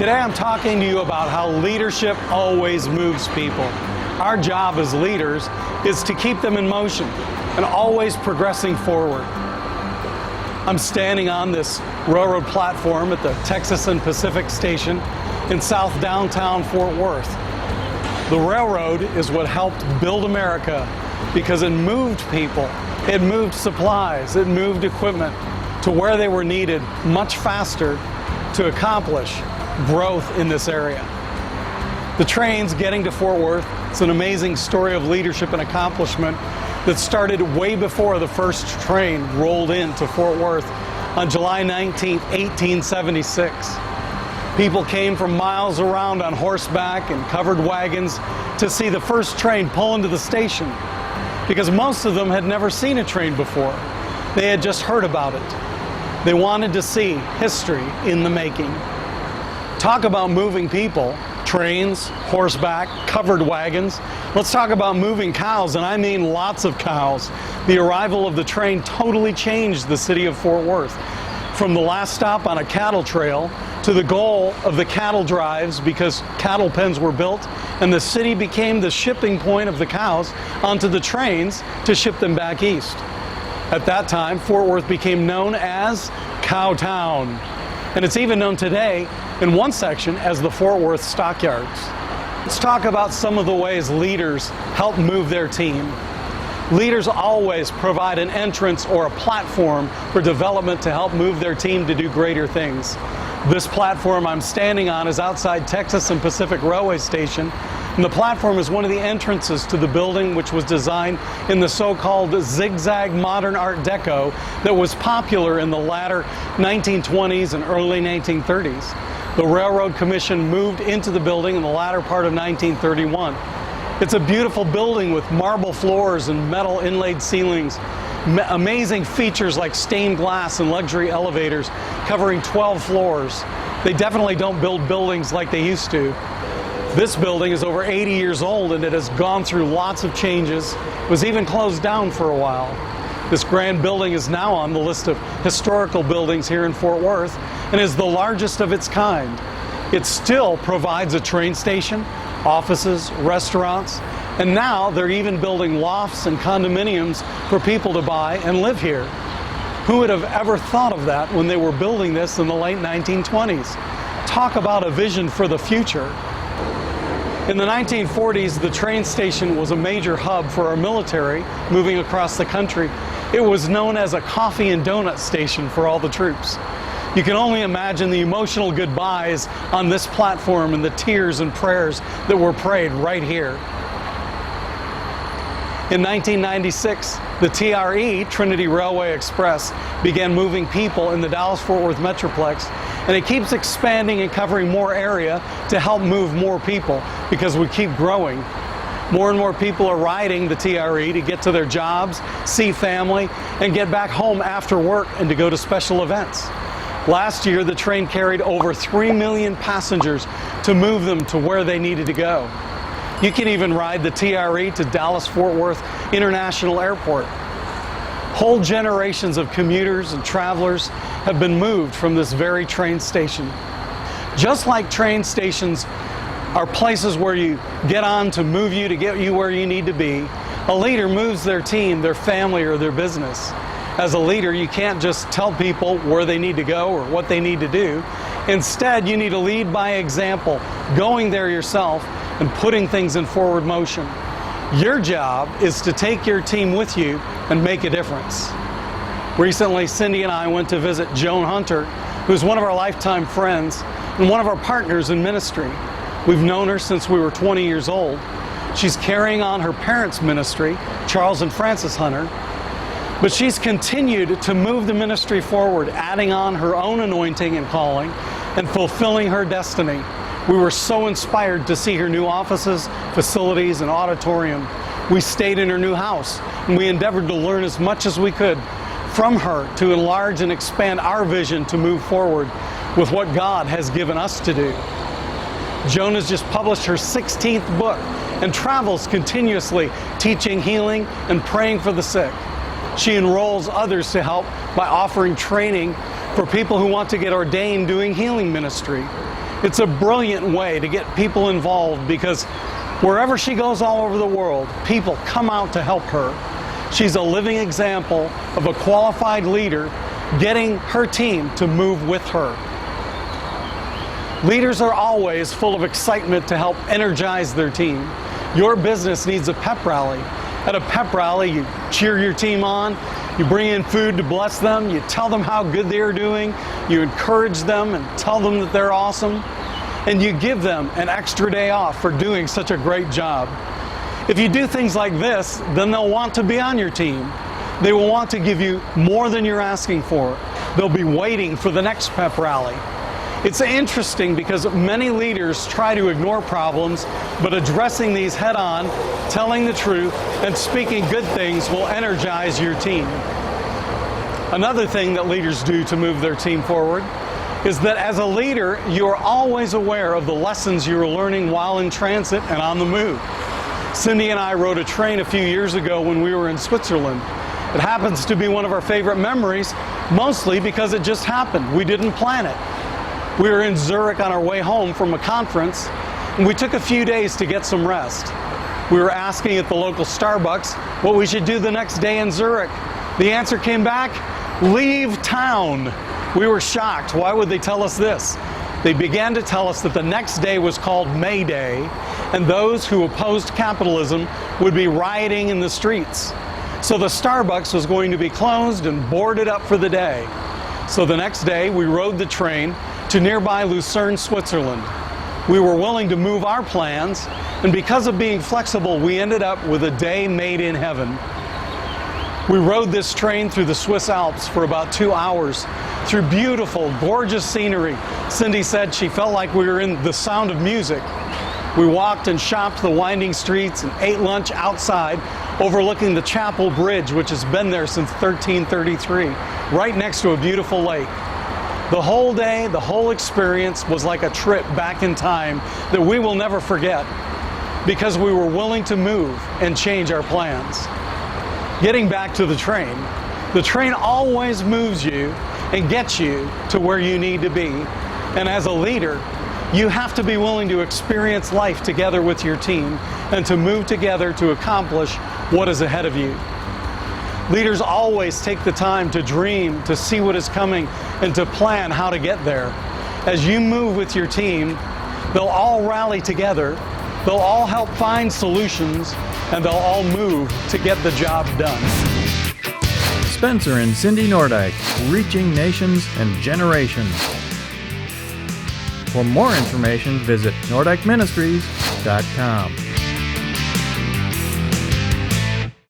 Today I'm talking to you about how leadership always moves people. Our job as leaders is to keep them in motion and always progressing forward. I'm standing on this railroad platform at the Texas and Pacific Station in South downtown Fort Worth. The railroad is what helped build America because it moved people, it moved supplies, it moved equipment to where they were needed much faster to accomplish growth in this area. The trains getting to Fort Worth, it's an amazing story of leadership and accomplishment that started way before the first train rolled into Fort Worth on July 19, 1876. People came from miles around on horseback and covered wagons to see the first train pull into the station because most of them had never seen a train before. They had just heard about it. They wanted to see history in the making. Talk about moving people, trains, horseback, covered wagons. Let's talk about moving cows, and I mean lots of cows. The arrival of the train totally changed the city of Fort Worth. From the last stop on a cattle trail to the goal of the cattle drives because cattle pens were built and the city became the shipping point of the cows onto the trains to ship them back east. At that time, Fort Worth became known as Cowtown, and it's even known today in one section as the Fort Worth Stockyards. Let's talk about some of the ways leaders help move their team. Leaders always provide an entrance or a platform for development to help move their team to do greater things. This platform I'm standing on is outside Texas and Pacific Railway Station, and the platform is one of the entrances to the building which was designed in the so-called zigzag modern Art Deco that was popular in the latter 1920s and early 1930s. The Railroad Commission moved into the building in the latter part of 1931. It's a beautiful building with marble floors and metal inlaid ceilings, amazing features like stained glass and luxury elevators covering 12 floors. They definitely don't build buildings like they used to. This building is over 80 years old and it has gone through lots of changes. It was even closed down for a while. This grand building is now on the list of historical buildings here in Fort Worth and is the largest of its kind. It still provides a train station, offices, restaurants, and now they're even building lofts and condominiums for people to buy and live here. Who would have ever thought of that when they were building this in the late 1920s? Talk about a vision for the future. In the 1940s, the train station was a major hub for our military moving across the country. It was known as a coffee and donut station for all the troops. You can only imagine the emotional goodbyes on this platform and the tears and prayers that were prayed right here. In 1996, the TRE, Trinity Railway Express, began moving people in the Dallas-Fort Worth Metroplex, and it keeps expanding and covering more area to help move more people because we keep growing. More and more people are riding the TRE to get to their jobs, see family, and get back home after work and to go to special events. Last year, the train carried over 3 million passengers to move them to where they needed to go. You can even ride the TRE to Dallas-Fort Worth International Airport. Whole generations of commuters and travelers have been moved from this very train station. Just like train stations are places where you get on to move you to get you where you need to be, a leader moves their team, their family, or their business. As a leader, you can't just tell people where they need to go or what they need to do. Instead, you need to lead by example, going there yourself and putting things in forward motion. Your job is to take your team with you and make a difference. Recently, Cindy and I went to visit Joan Hunter, who's one of our lifetime friends and one of our partners in ministry. We've known her since we were 20 years old. She's carrying on her parents' ministry, Charles and Frances Hunter, but she's continued to move the ministry forward, adding on her own anointing and calling and fulfilling her destiny. We were so inspired to see her new offices, facilities, and auditorium. We stayed in her new house, and we endeavored to learn as much as we could from her to enlarge and expand our vision to move forward with what God has given us to do. Joan has just published her 16th book and travels continuously teaching healing and praying for the sick. She enrolls others to help by offering training for people who want to get ordained doing healing ministry. It's a brilliant way to get people involved because wherever she goes all over the world, people come out to help her. She's a living example of a qualified leader getting her team to move with her. Leaders are always full of excitement to help energize their team. Your business needs a pep rally. At a pep rally, you cheer your team on, you bring in food to bless them, you tell them how good they are doing, you encourage them and tell them that they're awesome, and you give them an extra day off for doing such a great job. If you do things like this, then they'll want to be on your team. They will want to give you more than you're asking for. They'll be waiting for the next pep rally. It's interesting because many leaders try to ignore problems, but addressing these head on, telling the truth, and speaking good things will energize your team. Another thing that leaders do to move their team forward is that as a leader, you are always aware of the lessons you are learning while in transit and on the move. Cindy and I rode a train a few years ago when we were in Switzerland. It happens to be one of our favorite memories, mostly because it just happened. We didn't plan it. We were in Zurich on our way home from a conference, and we took a few days to get some rest. We were asking at the local Starbucks what we should do the next day in Zurich. The answer came back, leave town. We were shocked. Why would they tell us this? They began to tell us that the next day was called May Day, and those who opposed capitalism would be rioting in the streets. So the Starbucks was going to be closed and boarded up for the day. So the next day, we rode the train to nearby Lucerne, Switzerland. We were willing to move our plans, and because of being flexible, we ended up with a day made in heaven. We rode this train through the Swiss Alps for about 2 hours, through beautiful, gorgeous scenery. Cindy said she felt like we were in The Sound of Music. We walked and shopped the winding streets and ate lunch outside, overlooking the Chapel Bridge, which has been there since 1333, right next to a beautiful lake. The whole day, the whole experience was like a trip back in time that we will never forget because we were willing to move and change our plans. Getting back to the train always moves you and gets you to where you need to be. And as a leader, you have to be willing to experience life together with your team and to move together to accomplish what is ahead of you. Leaders always take the time to dream, to see what is coming, and to plan how to get there. As you move with your team, they'll all rally together, they'll all help find solutions, and they'll all move to get the job done. Spencer and Cindy Nordyke, reaching nations and generations. For more information, visit NordikeMinistries.com.